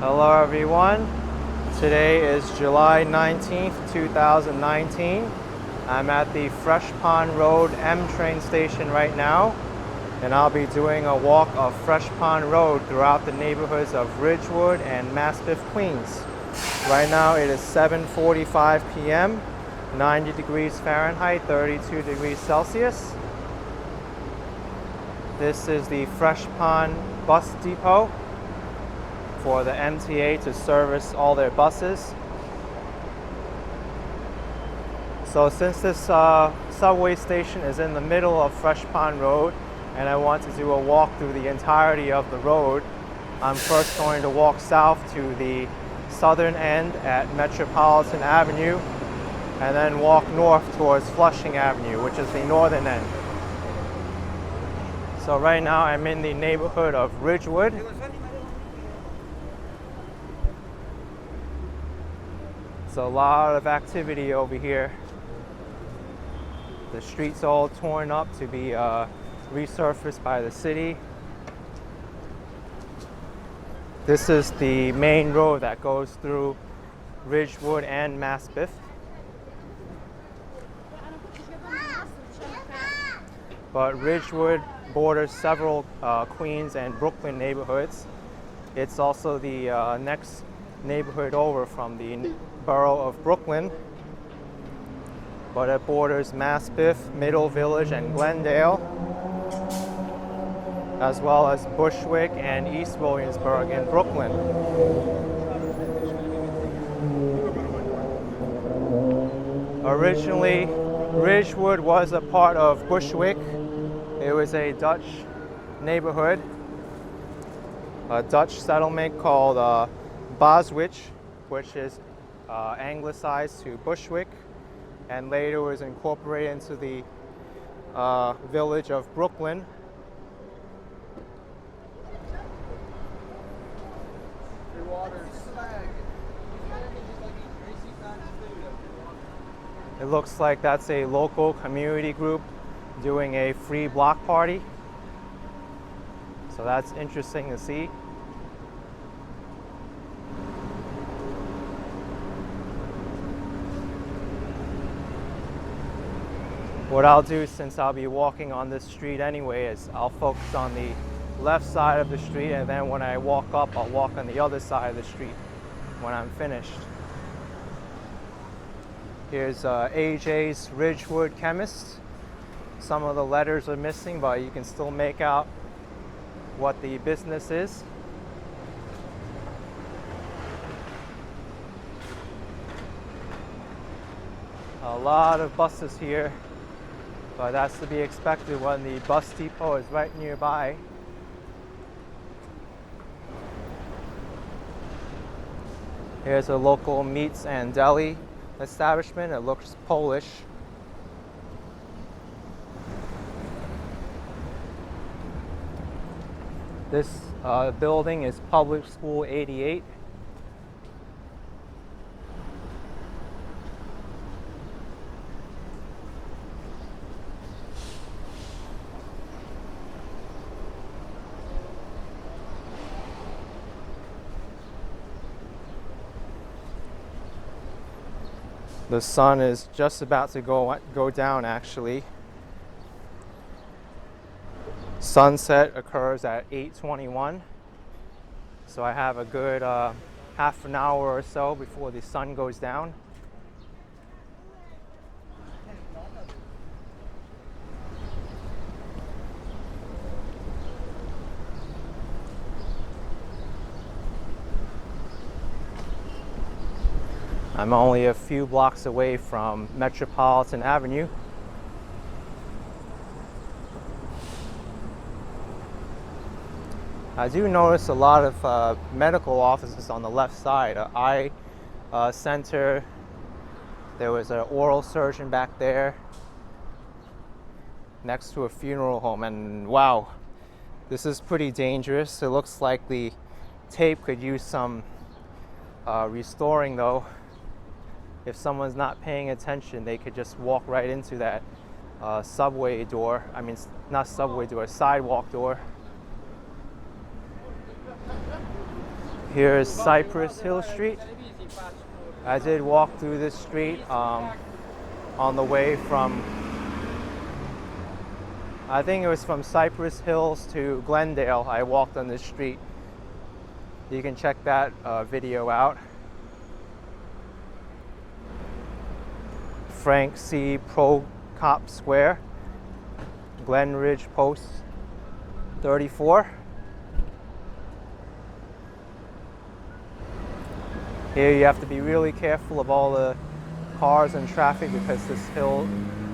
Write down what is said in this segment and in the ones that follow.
Hello everyone. Today is July 19th, 2019. I'm at the Fresh Pond Road M train station right now, and I'll be doing a walk of Fresh Pond Road throughout the neighborhoods of Ridgewood and Maspeth, Queens. Right now it is 7:45 p.m., 90 degrees Fahrenheit, 32 degrees Celsius. This is the Fresh Pond bus depot for the MTA to service all their buses. So since this subway station is in the middle of Fresh Pond Road and I want to do a walk through the entirety of the road, I'm first going to walk south to the southern end at Metropolitan Avenue and then walk north towards Flushing Avenue, which is the northern end. So right now I'm in the neighborhood of Ridgewood. It's a lot of activity over here. The streets all torn up to be resurfaced by the city. This is the main road that goes through Ridgewood and Maspeth. But Ridgewood borders several Queens and Brooklyn neighborhoods. It's also the next neighborhood over from the borough of Brooklyn, but it borders Maspeth, Middle Village, and Glendale, as well as Bushwick and East Williamsburg in Brooklyn. Originally, Ridgewood was a part of Bushwick. It was a Dutch neighborhood, a Dutch settlement called Boswich, which is anglicized to Bushwick, and later was incorporated into the village of Brooklyn. It looks like that's a local community group doing a free block party. So that's interesting to see. What I'll do, since I'll be walking on this street anyway, is I'll focus on the left side of the street, and then when I walk up, I'll walk on the other side of the street when I'm finished. Here's AJ's Ridgewood Chemist. Some of the letters are missing, but you can still make out what the business is. A lot of buses here, but that's to be expected when the bus depot is right nearby. Here's a local meats and deli establishment. It looks Polish. This building is Public School 88. The sun is just about to go down, actually. Sunset occurs at 8:21, so I have a good half an hour or so before the sun goes down. I'm only a few blocks away from Metropolitan Avenue. I do notice a lot of medical offices on the left side. An eye center. There was an oral surgeon back there next to a funeral home. And wow, this is pretty dangerous. It looks like the tape could use some restoring though. If someone's not paying attention, they could just walk right into that subway door. I mean, not subway door, sidewalk door. Here is Cypress Hill Street. I did walk through this street on the way from, I think it was from Cypress Hills to Glendale. I walked on this street. You can check that video out. Frank C. Pro Cop Square, Glen Ridge Post 34. Here you have to be really careful of all the cars and traffic because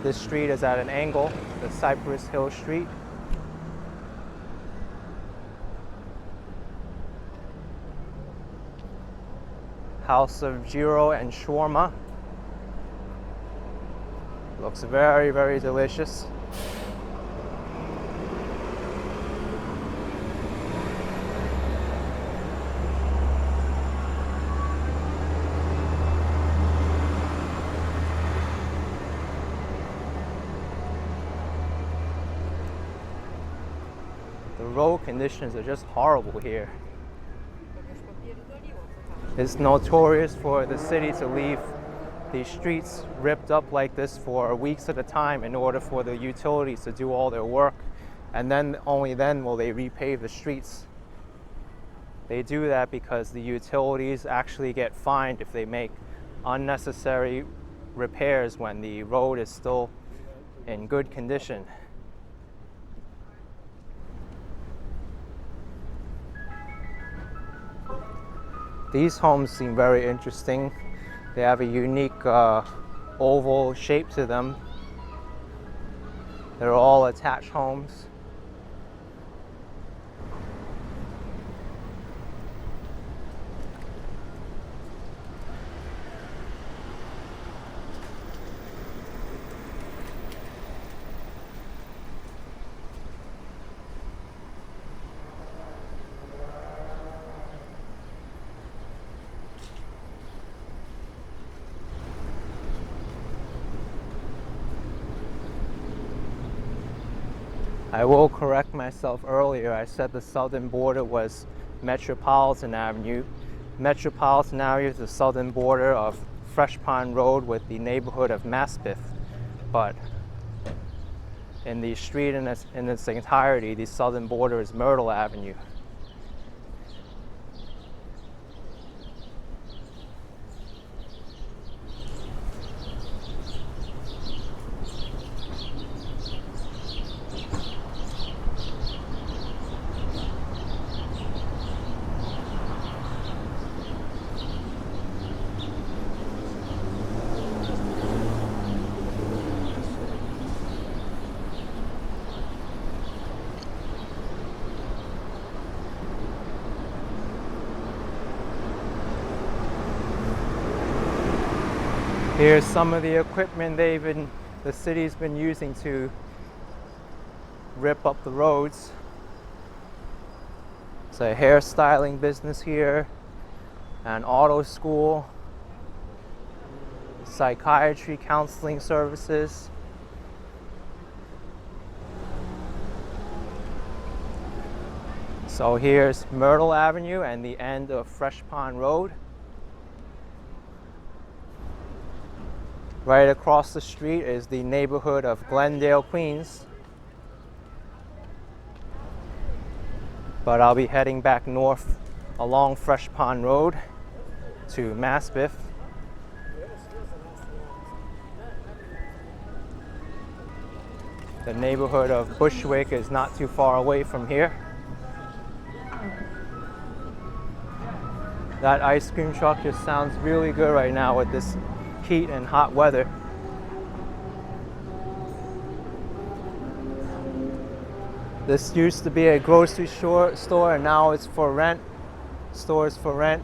this street is at an angle, the Cypress Hill Street. House of ⁴ and ⁴ Looks very, very delicious. The road conditions are just horrible here. It's notorious for the city to leave these streets ripped up like this for weeks at a time in order for the utilities to do all their work, and then only then will they repave the streets. They do that because the utilities actually get fined if they make unnecessary repairs when the road is still in good condition. These homes seem very interesting. They have a unique oval shape to them. They're all attached homes. I will correct myself earlier. I said the southern border was Metropolitan Avenue. Metropolitan Avenue is the southern border of Fresh Pond Road with the neighborhood of Maspeth. But in the street in its entirety, the southern border is Myrtle Avenue. Here's some of the equipment the city's been using to rip up the roads. It's a hairstyling business here, an auto school, psychiatry counseling services. So here's Myrtle Avenue and the end of Fresh Pond Road. Right across the street is the neighborhood of Glendale, Queens. But I'll be heading back north along Fresh Pond Road to Maspeth. The neighborhood of Bushwick is not too far away from here. That ice cream truck just sounds really good right now with this heat and hot weather. This used to be a grocery store and now it's for rent. Stores for rent.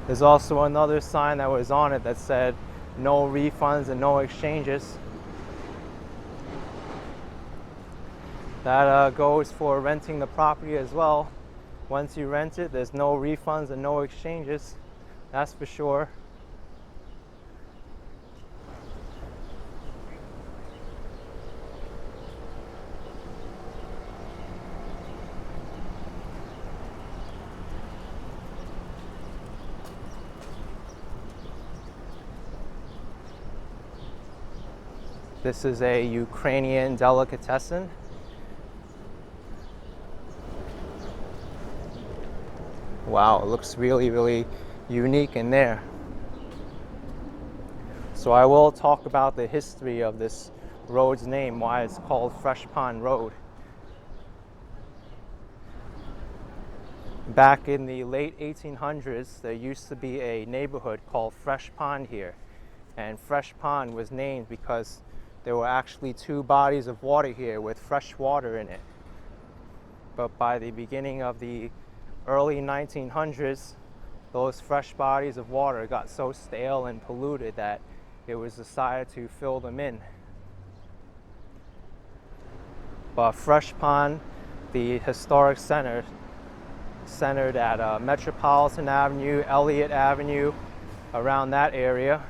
There's also another sign that was on it that said no refunds and no exchanges. That goes for renting the property as well. Once you rent it, there's no refunds and no exchanges. That's for sure. This is a Ukrainian delicatessen. Wow, it looks really, really unique in there. So I will talk about the history of this road's name, why it's called Fresh Pond Road. Back in the late 1800s, there used to be a neighborhood called Fresh Pond here. And Fresh Pond was named because there were actually two bodies of water here with fresh water in it. But by the beginning of the early 1900s, those fresh bodies of water got so stale and polluted that it was decided to fill them in. But Fresh Pond, the historic center, centered at Metropolitan Avenue, Elliott Avenue, around that area.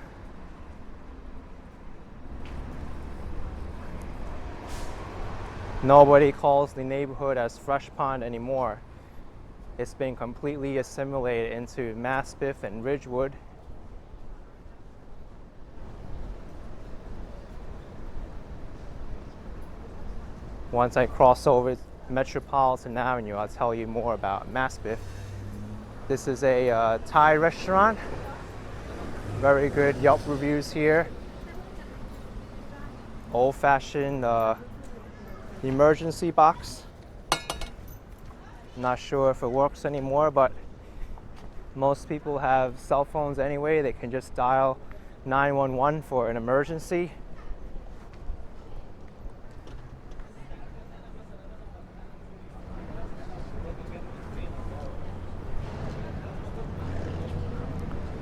Nobody calls the neighborhood as Fresh Pond anymore. It's been completely assimilated into Maspeth and Ridgewood. Once I cross over Metropolitan Avenue, I'll tell you more about Maspeth. This is a Thai restaurant. Very good Yelp reviews here. Old-fashioned emergency box. Not sure if it works anymore, but most people have cell phones anyway. They can just dial 911 for an emergency.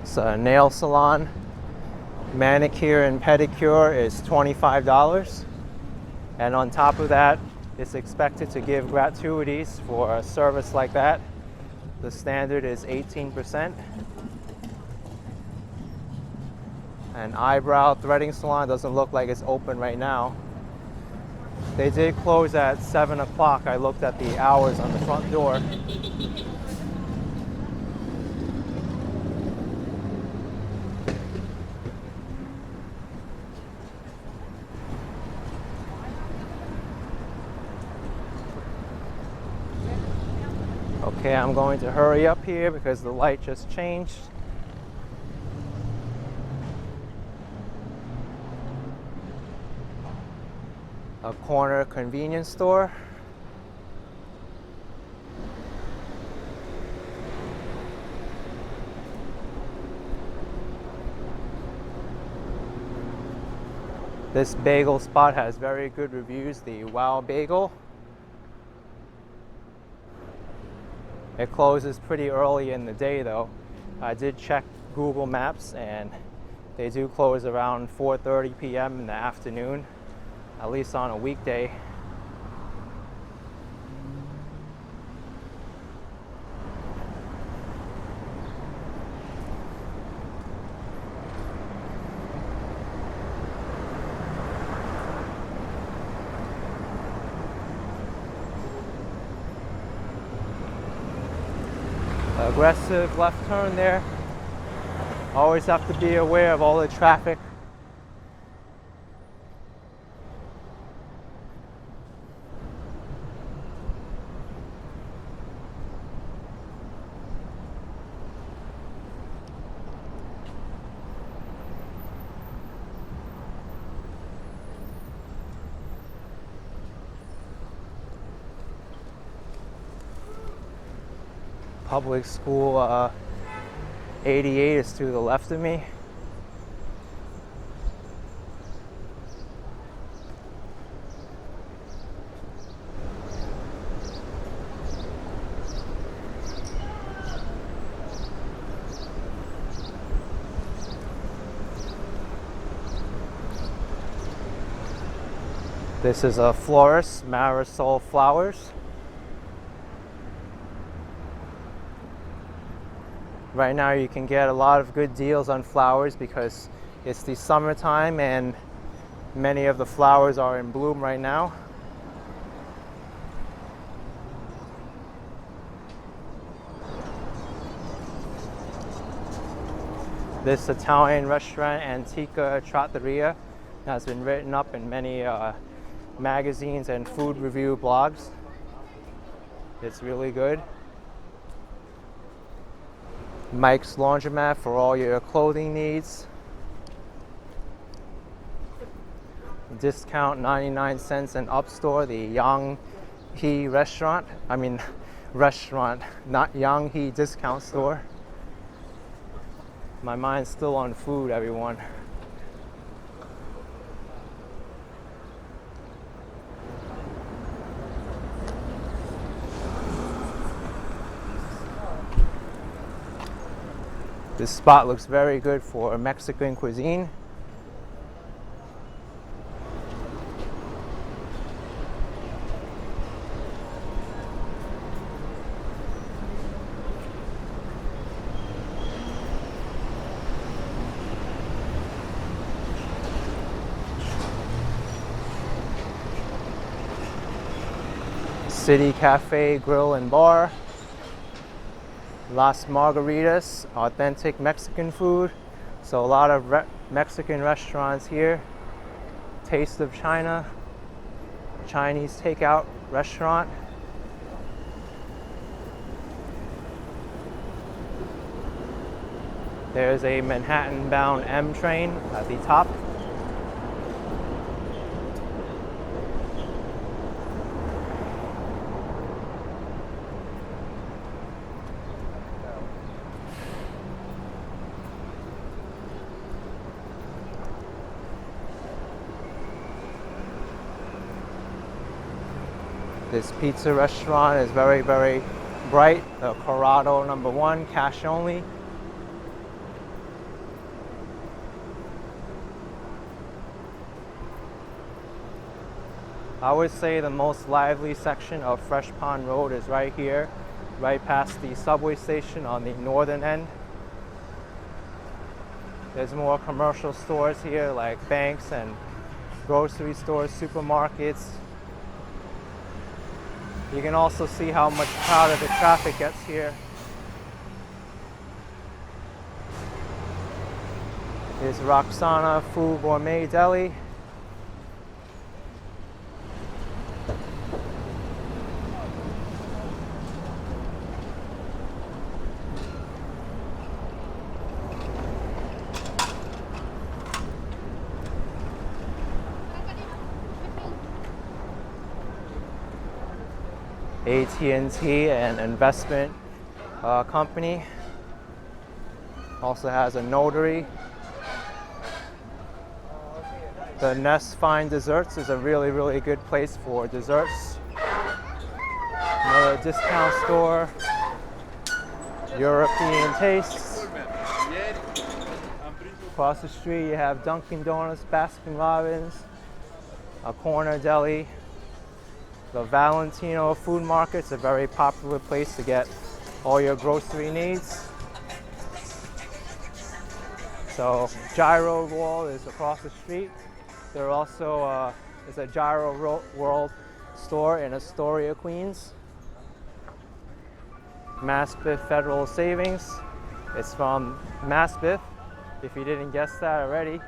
It's a nail salon. Manicure and pedicure is $25. And on top of that, it's expected to give gratuities for a service like that. The standard is 18%. An eyebrow threading salon doesn't look like it's open right now. They did close at 7 o'clock. I looked at the hours on the front door. Okay, I'm going to hurry up here because the light just changed. A corner convenience store. This bagel spot has very good reviews, the Wow Bagel. It closes pretty early in the day though. I did check Google Maps and they do close around 4:30 p.m. in the afternoon, at least on a weekday. Aggressive left turn there. Always have to be aware of all the traffic. Public School 88 is to the left of me. This is a florist, Marisol Flowers. Right now you can get a lot of good deals on flowers because it's the summertime and many of the flowers are in bloom right now. This Italian restaurant, Antica Trattoria, Has been written up in many magazines and food review blogs. It's really good. Mike's Laundromat for all your clothing needs. Discount 99 cents and up store, the Yang He restaurant. I mean, restaurant, not Yang He discount store. My mind's still on food, everyone. This spot looks very good for Mexican cuisine. City Cafe Grill and Bar. Las Margaritas, authentic Mexican food. So a lot of Mexican restaurants here. Taste of China, Chinese takeout restaurant. There's a Manhattan-bound M train at the top. This pizza restaurant is very, very bright. The Corrado #1, cash only. I would say the most lively section of Fresh Pond Road is right here, right past the subway station on the northern end. There's more commercial stores here like banks and grocery stores, supermarkets. You can also see how much crowded the traffic gets here. Here's Roxana Food Gourmet Deli. AT&T, an investment company, also has a notary. The Nest Fine Desserts is a really, really good place for desserts. Another discount store, European Tastes. Across the street you have Dunkin' Donuts, Baskin Robbins, a corner deli. The Valentino Food Market's a very popular place to get all your grocery needs. So Gyro Wall is across the street. There also is a Gyro World store in Astoria, Queens. Maspeth Federal Savings. It's from Maspeth, if you didn't guess that already.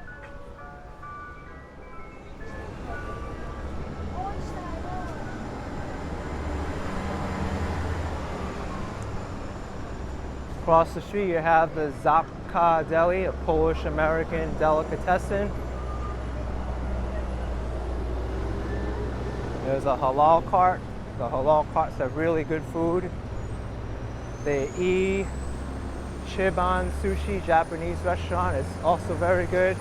Across the street you have the Zapka Deli, a Polish-American delicatessen. There's a halal cart. The halal carts have really good food. The Chiban Sushi Japanese restaurant is also very good.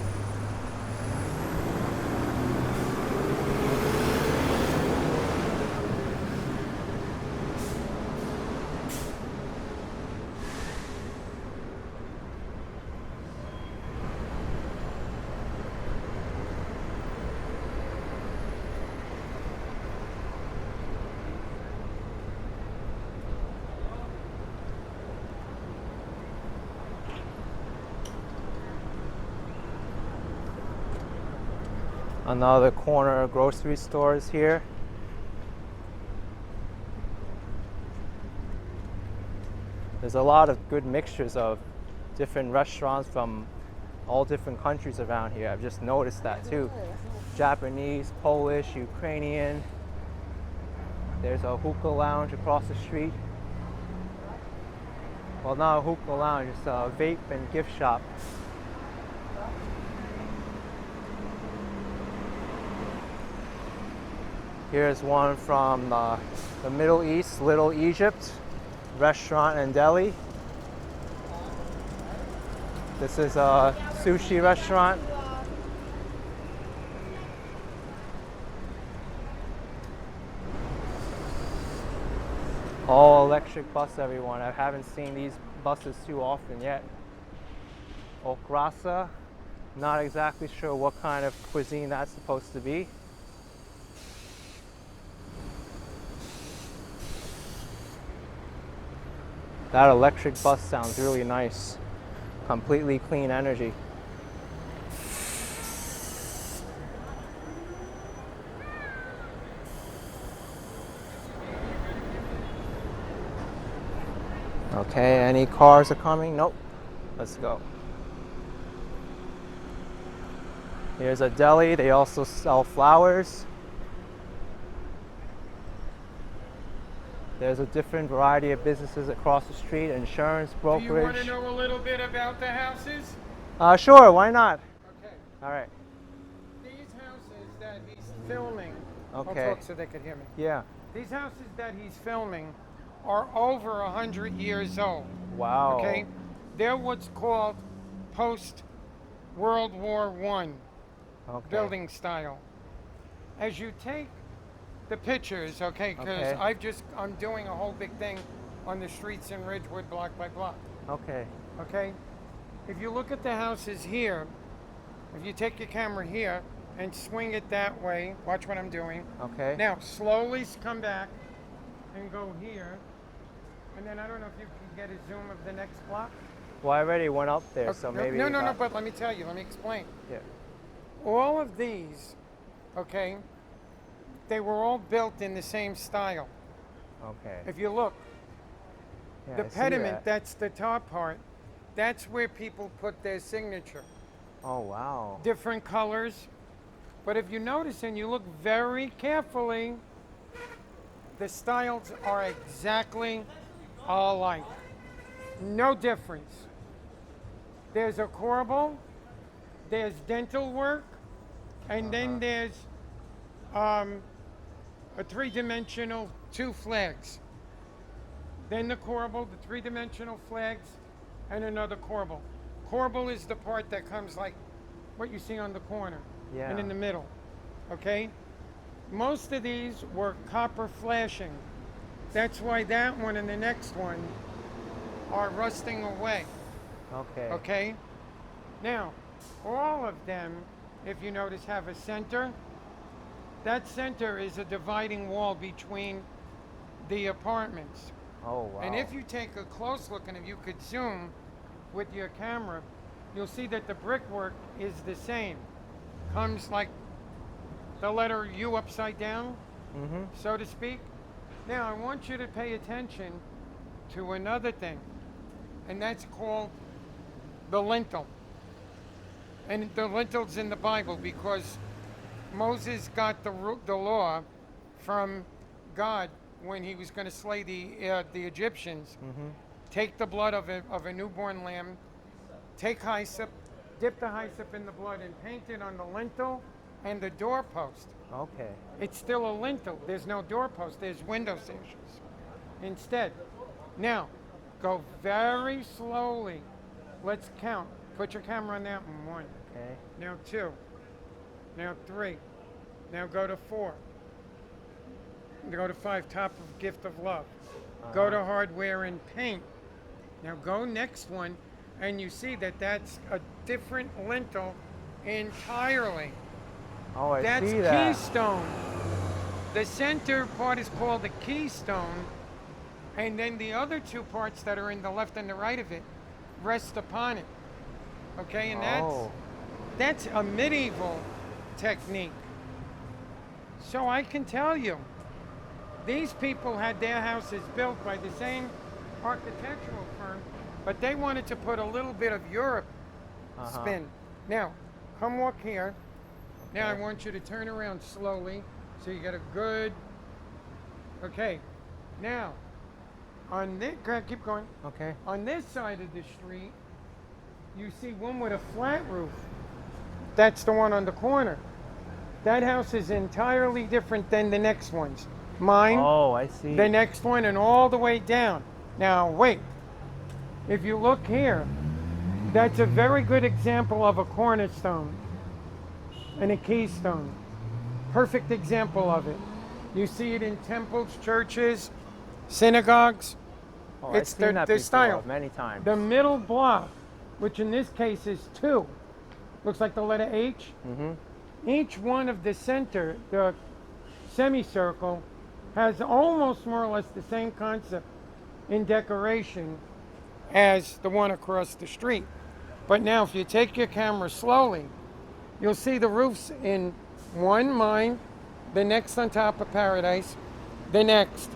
Another corner grocery stores here. There's a lot of good mixtures of different restaurants, from all different countries around here. I've just noticed that too. Japanese, Polish, Ukrainian. There's a hookah lounge across the street. Well, not a hookah lounge, it's a vape and gift shop. Here's one from the Middle East, Little Egypt restaurant and deli. This is a sushi restaurant. All electric bus, everyone. I haven't seen these buses too often yet. ⁴ᴷ⁶⁰. Not exactly sure what kind of cuisine that's supposed to be. That electric bus sounds really nice. Completely clean energy. Okay, any cars are coming? Nope. Let's go. Here's a deli. They also sell flowers. There's a different variety of businesses across the street, insurance, brokerage. Do you want to know a little bit about the houses? Sure, why not? Okay. All right. These houses that he's filming, Okay. I'll talk so they could hear me. Yeah. These houses that he's filming are over 100 years old. Wow. Okay? They're what's called post-World War I building style. As you take the pictures, okay, because I'm doing a whole big thing on the streets in Ridgewood, block by block. Okay. Okay? If you look at the houses here, if you take your camera here and swing it that way, watch what I'm doing. Okay. Now, slowly come back and go here. And then I don't know if you can get a zoom of the next block. Well, I already went up there, so maybe... No, but let me tell you, let me explain. Yeah. All of these, okay, they were all built in the same style. Okay. If you look, Yeah, the I see pediment, that. that's the top part, that's where people put their signature. Oh, wow. Different colors. But if you notice and you look very carefully, the styles are exactly alike. No difference. There's a corbel, there's dental work, and then there's a three-dimensional 2 flags. Then the corbel, the three-dimensional flags, and another corbel. Corbel is the part that comes like what you see on the corner and in the middle, okay? Most of these were copper flashing. That's why that one and the next one are rusting away. Okay. Okay? Now, all of them, if you notice, have a center. That center is a dividing wall between the apartments. Oh, wow. And if you take a close look, and if you could zoom with your camera, you'll see that the brickwork is the same. Comes like the letter U upside down, so to speak. Now, I want you to pay attention to another thing, and that's called the lintel. And the lintel's in the Bible because Moses got the law from God when he was going to slay the Egyptians. Take the blood of a newborn lamb, take hyssop, dip the hyssop in the blood, and paint it on the lintel and the doorpost. Okay. It's still a lintel. There's no doorpost. There's window sashes instead. Now, go very slowly. Let's count. Put your camera on that one. 1. Okay. Now 2. Now 3. Now go to 4. Go to 5. Top of gift of love. Go to hardware and paint. Now go next one, and you see that that's a different lintel entirely. Oh, I That's see that. keystone. The center part is called the keystone, and then the other 2 parts that are in the left and the right of it rest upon it. Okay, and that's a medieval technique. So I can tell you, these people had their houses built by the same architectural firm, but they wanted to put a little bit of Europe spin. Now, come walk here. Now I want you to turn around slowly so you get a good, okay. Now, on this, keep going. Okay. On this side of the street, you see one with a flat roof. That's the one on the corner. That house is entirely different than the next ones. Mine, Oh, I see. the next one, and all the way down. Now, wait. If you look here, that's a very good example of a cornerstone and a keystone. Perfect example of it. You see it in temples, churches, synagogues. Oh, It's I've seen that the before, style. many times. The middle block, which in this case is 2, looks like the letter H. Each one of the center, the semicircle, has almost more or less the same concept in decoration as the one across the street. But now if you take your camera slowly, you'll see the roofs in one mine, the next on top of Paradise, the next.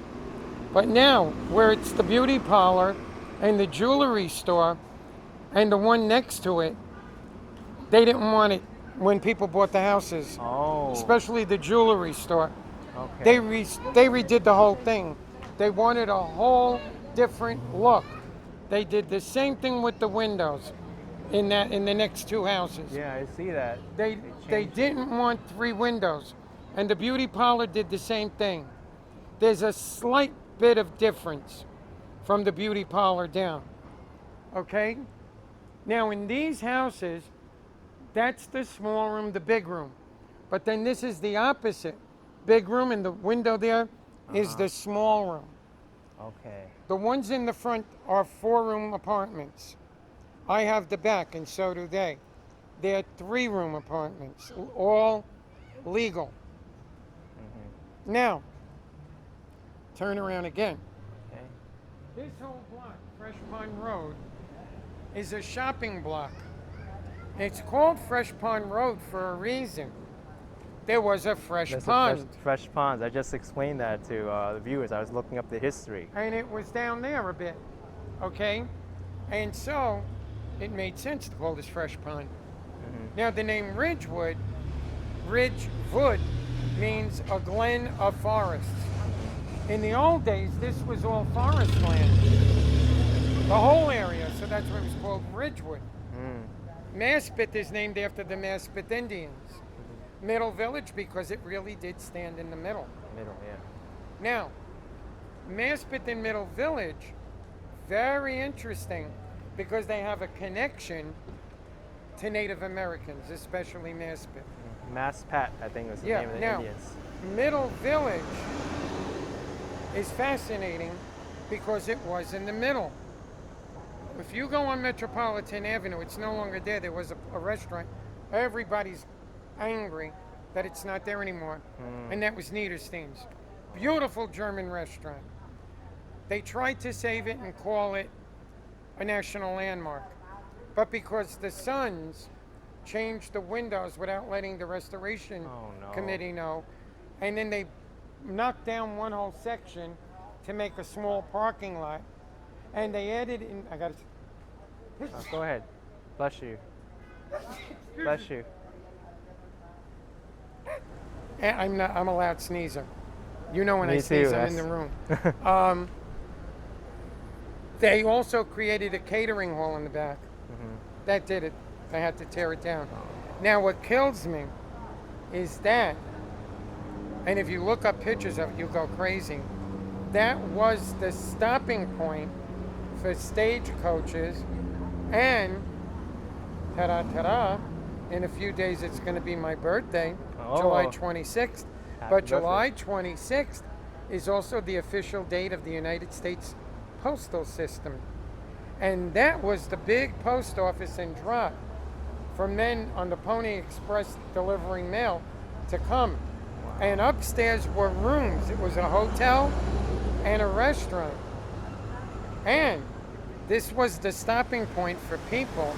But now, where it's the beauty parlor and the jewelry store and the one next to it, they didn't want it when people bought the houses, Oh. especially the jewelry store. Okay. They redid the whole thing. They wanted a whole different look. They did the same thing with the windows in the next 2 houses. Yeah, I see that. They changed. didn't want 3 windows, and the beauty parlor did the same thing. There's a slight bit of difference from the beauty parlor down. Okay? Now in these houses, that's the small room, the big room. But then this is the opposite. Big room, and the window there is the small room. Okay. The ones in the front are 4-room apartments. I have the back, and so do they. They're 3-room apartments, all legal. Now, turn around again. Okay. This whole block, Fresh Pond Road, is a shopping block. It's called Fresh Pond Road for a reason. There was a fresh There's pond, fresh ponds. I just explained that to the viewers. I was looking up the history. and it was down there a bit, okay? And so, it made sense to call this Fresh Pond. Now, the name Ridgewood means a glen of forests. In the old days, this was all forest land, the whole area, so that's why it was called Ridgewood. Maspeth is named after the Maspeth Indians. Middle Village, because it really did stand in the middle. Middle, yeah. Now, Maspeth and Middle Village, very interesting, because they have a connection to Native Americans, especially Maspeth. Maspat, I think was the name of the now, Indians. Middle Village is fascinating because it was in the middle. If you go on Metropolitan Avenue, it's no longer there. There was a restaurant. Everybody's angry that it's not there anymore. And that was Niederstein's. Beautiful German restaurant. They tried to save it and call it a national landmark. But because the Sons changed the windows without letting the restoration committee know, and then they knocked down one whole section to make a small parking lot, and they added in, Go ahead. Bless you. Bless you. I'm a loud sneezer. You know when Me I sneeze, too, I'm in the room. They also created a catering hall in the back. That did it. I had to tear it down. Now what kills me is that, and if you look up pictures of it, you'll go crazy. That was the stopping point for stagecoaches, and ta-da, in a few days it's going to be my birthday, July 26th. But July 26th is also the official date of the United States Postal System. And that was the big post office and drop from then on the Pony Express delivering mail to come. And upstairs were rooms. It was a hotel and a restaurant. And this was the stopping point for people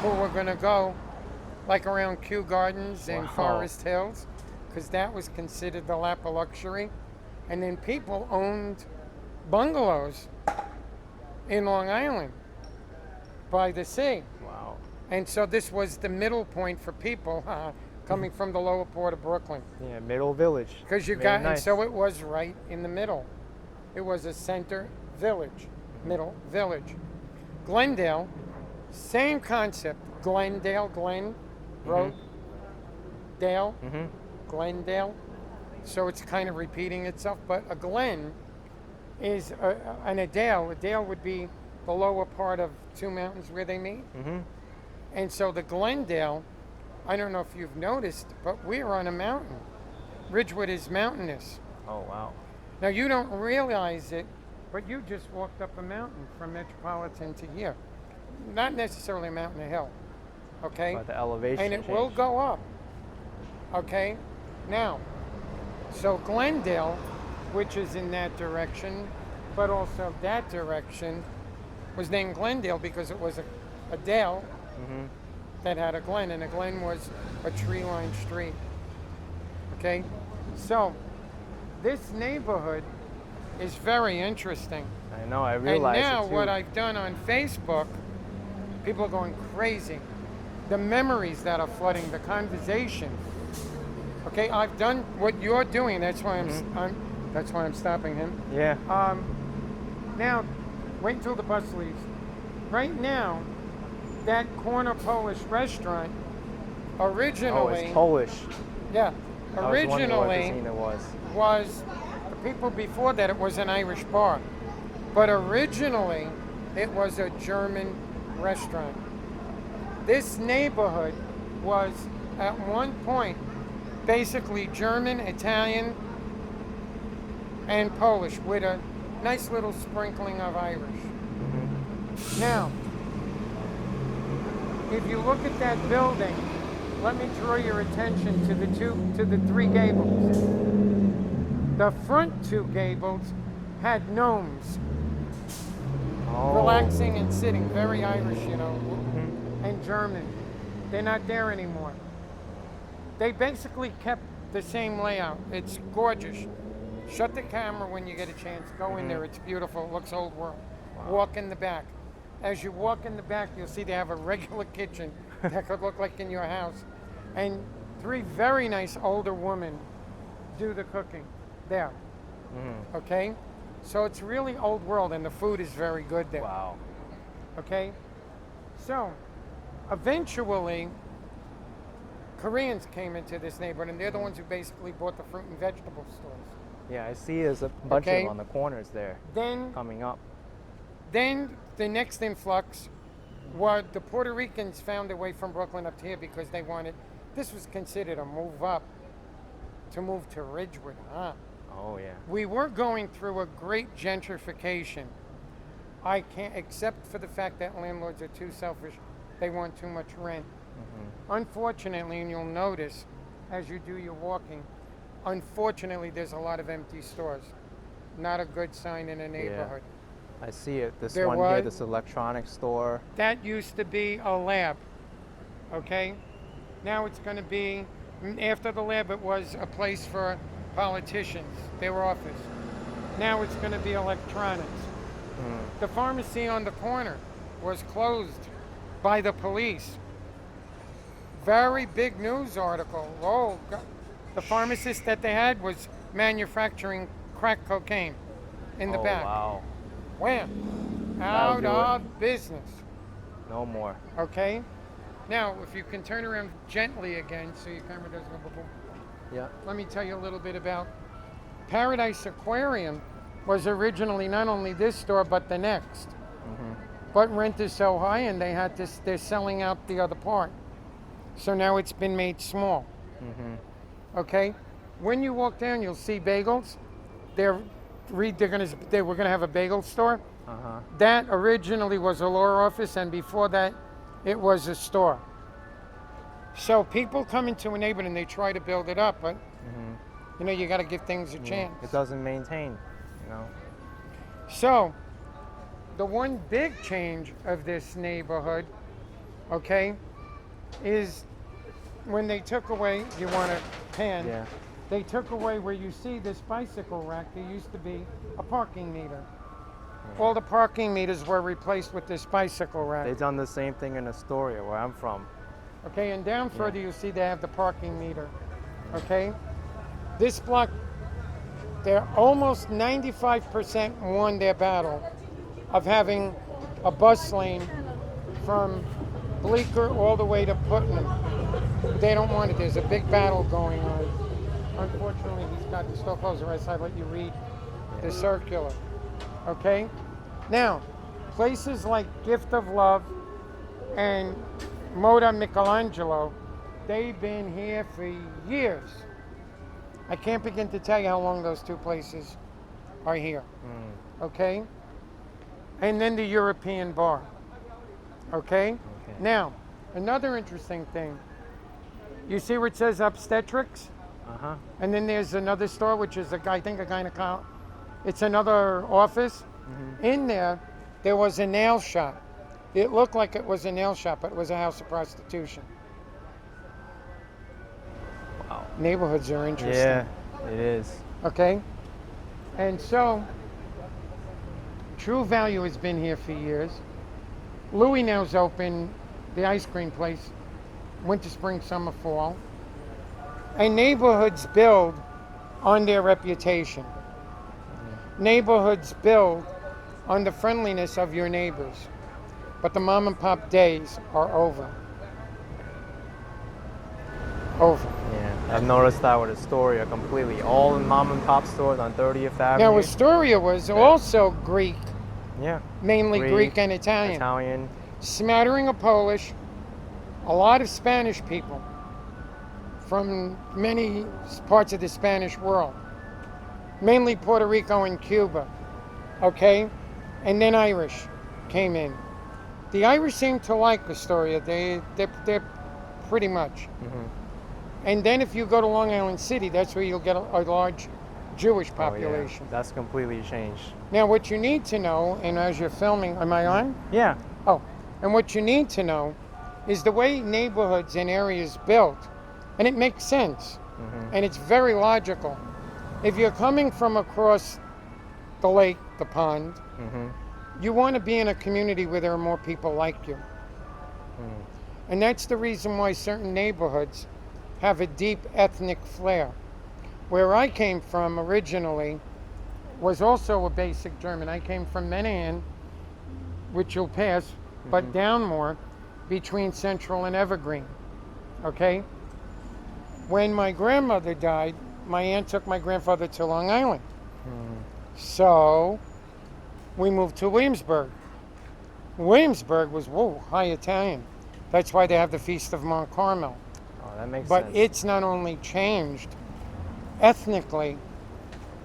who were going to go like around Kew Gardens and Forest Hills, because that was considered the lap of luxury. And then people owned bungalows in Long Island by the sea. Wow. And so this was the middle point for people coming from the lower part of Brooklyn. Yeah, middle village. Because you Very got, nice. and so it was right in the middle. It was a center village, middle village. Glendale, same concept. Glendale, Glen, road, Dale, Glendale. So it's kind of repeating itself, but a glen is a dale. A dale would be the lower part of two mountains where they meet. And so the Glendale, I don't know if you've noticed, but we're on a mountain. Ridgewood is mountainous. Oh, wow. Now you don't realize it, but you just walked up a mountain from Metropolitan to here. Not necessarily a mountain, a hill. Okay? But the elevation And it will change. go up. Okay? Now, so Glendale, which is in that direction, but also that direction, was named Glendale because it was a dale that had a glen, and a glen was a tree-lined street. Okay? So, this neighborhood is very interesting. I know, I realize And now it too. what I've done on Facebook, people are going crazy. The memories that are flooding, the conversation. Okay, I've done what you're doing. That's why that's why I'm stopping him. Yeah. Now, wait until the bus leaves. Right now, that corner Polish restaurant Oh, originally, it's Polish. yeah, I was wondering what originally cuisine it was. was, the people before that, it was an Irish bar. But originally, it was a German restaurant. This neighborhood was, at one point, basically German, Italian, and Polish, with a nice little sprinkling of Irish. Now, if you look at that building, let me draw your attention to the three gables. The front two gables had gnomes, Oh. relaxing and sitting, very Irish, you know, and German. They're not there anymore. They basically kept the same layout. It's gorgeous. Shut the camera when you get a chance. Go in there. It's beautiful. It looks old world. Wow. Walk in the back. As you walk in the back, you'll see they have a regular kitchen that could look like in your house. And three very nice older women do the cooking there. Okay? So it's really old world, and the food is very good there. Wow. Okay? So, eventually, Koreans came into this neighborhood, and they're the ones who basically bought the fruit and vegetable stores. Yeah, I see there's a bunch of Okay. them on the corners there Then coming up. Then the next influx was the Puerto Ricans found their way from Brooklyn up to here because they wanted, this was considered a move up, to move to Ridgewood. Oh, yeah. We were going through a great gentrification. I can't, except for the fact that landlords are too selfish. They want too much rent. Unfortunately, and you'll notice as you do your walking, unfortunately there's a lot of empty stores. Not a good sign in a neighborhood. I see it. This There one here, was- this electronics store. That used to be a lab, okay? Now it's going to be, after the lab, it was a place for politicians, their office. Now it's going to be electronics. The pharmacy on the corner was closed by the police. Very big news article. Oh, God. The pharmacist that they had was manufacturing crack cocaine in the Oh, back. wow. Wham! That'll Out do of business. No more. Okay? Now, if you can turn around gently again so your camera doesn't go boom, boom. Yeah. Let me tell you a little bit about Paradise Aquarium was originally not only this store but the next. But rent is so high and they had this, they're selling out the other part. So now it's been made small. Okay? When you walk down, you'll see bagels. They were gonna have a bagel store. That originally was a law office, and before that, it was a store. So people come into a neighborhood and they try to build it up, but you know, you got to give things a chance. It doesn't maintain, you know. So, the one big change of this neighborhood, okay, is when they took away, you want to pan, Yeah. they took away where you see this bicycle rack, there used to be a parking meter. all the parking meters were replaced with this bicycle rack. They've done the same thing in Astoria, where I'm from. Okay, and down further you see they have the parking meter. Okay, this block, they're almost 95% won their battle of having a bus lane from Bleecker all the way to Putnam. They don't want it. There's a big battle going on. Unfortunately, he's got the store closed, or else I let you read the circular. Okay? Now, places like Gift of Love and Moda Michelangelo, they've been here for years. I can't begin to tell you how long those two places are here. Okay? And then the European bar. Okay? Now, another interesting thing. You see where it says obstetrics? Uh-huh. And then there's another store, which is I think a gynecologist. It's another office. In there was a nail shop. It looked like it was a nail shop, but it was a house of prostitution. Wow. Neighborhoods are interesting. Yeah, it is. Okay? And so, True Value has been here for years. Louis Now's open, the ice cream place, winter, spring, summer, fall. And neighborhoods build on their reputation. Neighborhoods build on the friendliness of your neighbors. But the mom and pop days are over. Over. Yeah, I've noticed that with Astoria completely. All in mom and pop stores on 30th Avenue. Now, Astoria was also Greek, Yeah. mainly Greek and Italian. Italian. Smattering of Polish, a lot of Spanish people from many parts of the Spanish world, mainly Puerto Rico and Cuba, okay? And then Irish came in. The Irish seem to like Astoria. They're pretty much. And then if you go to Long Island City, that's where you'll get a large Jewish population. Oh, yeah. That's completely changed. Now, what you need to know, and as you're filming, am I on? Yeah. Oh, and what you need to know is the way neighborhoods and areas built, and it makes sense, and it's very logical. If you're coming from across the lake, the pond, you want to be in a community where there are more people like you. And that's the reason why certain neighborhoods have a deep ethnic flair. Where I came from originally was also a basic German. I came from Menahan, which you'll pass, but down more between Central and Evergreen. Okay? When my grandmother died, my aunt took my grandfather to Long Island. So we moved to Williamsburg. Williamsburg was, high Italian. That's why they have the Feast of Mount Carmel. Oh, that makes But sense. it's not only changed ethnically,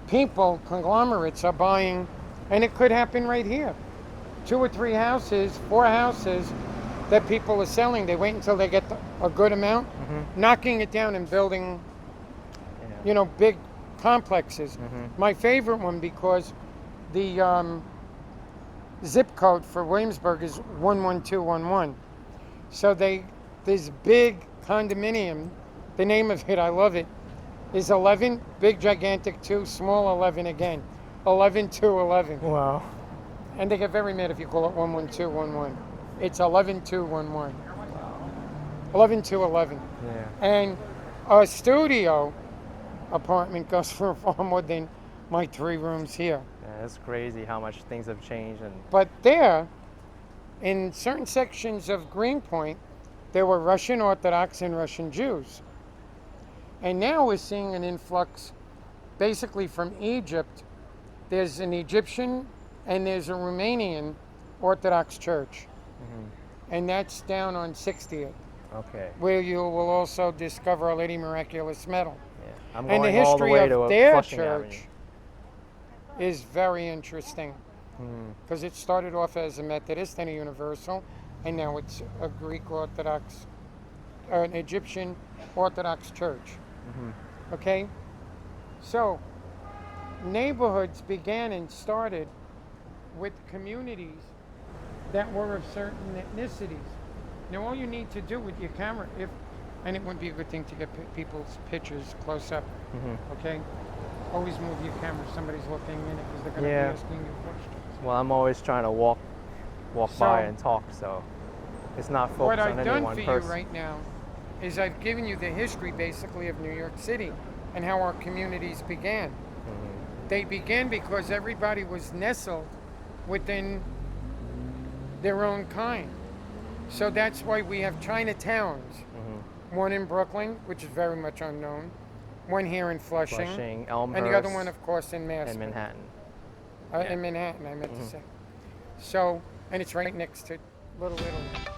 people, conglomerates are buying, and it could happen right here. 2 or 3 houses, 4 houses that people are selling. They wait until they get a good amount, knocking it down and building, big complexes. My favorite one, because the zip code for Williamsburg is 11211. So this big condominium, the name of it, I love it, is 11, big gigantic 2, small 11 again. 11211. Wow. And they get very mad if you call it 11211. It's 11211. 11211. Yeah. And a studio apartment goes for far more than my 3 rooms here. Yeah, it's crazy how much things have changed. And But there, in certain sections of Greenpoint, there were Russian Orthodox and Russian Jews. And now we're seeing an influx basically from Egypt. There's an Egyptian and there's a Romanian Orthodox church. And that's down on 60th, okay. where you will also discover Our Lady Miraculous Medal. Yeah. I'm And the going all the history way to of their Flushing church Avenue. is very interesting, because it started off as a Methodist and a Universal, and now it's a Greek Orthodox, or an Egyptian Orthodox church. Okay? So, neighborhoods began and started with communities that were of certain ethnicities. Now, all you need to do with your camera, and it wouldn't be a good thing to get people's pictures close up, okay? Always move your camera if somebody's looking in it, because they're going to be asking you questions. Well, I'm always trying to walk by So- and talk, so it's not What focused I've on done any one for you person. right now is I've given you the history basically of New York City and how our communities began. They began because everybody was nestled within their own kind. So that's why we have Chinatowns. One in Brooklyn, which is very much unknown. One here in Flushing. Flushing, Elmhurst, And the other one, of course, in Mass. and Manhattan. In Manhattan, I meant to say. So, and it's right next to Little Italy.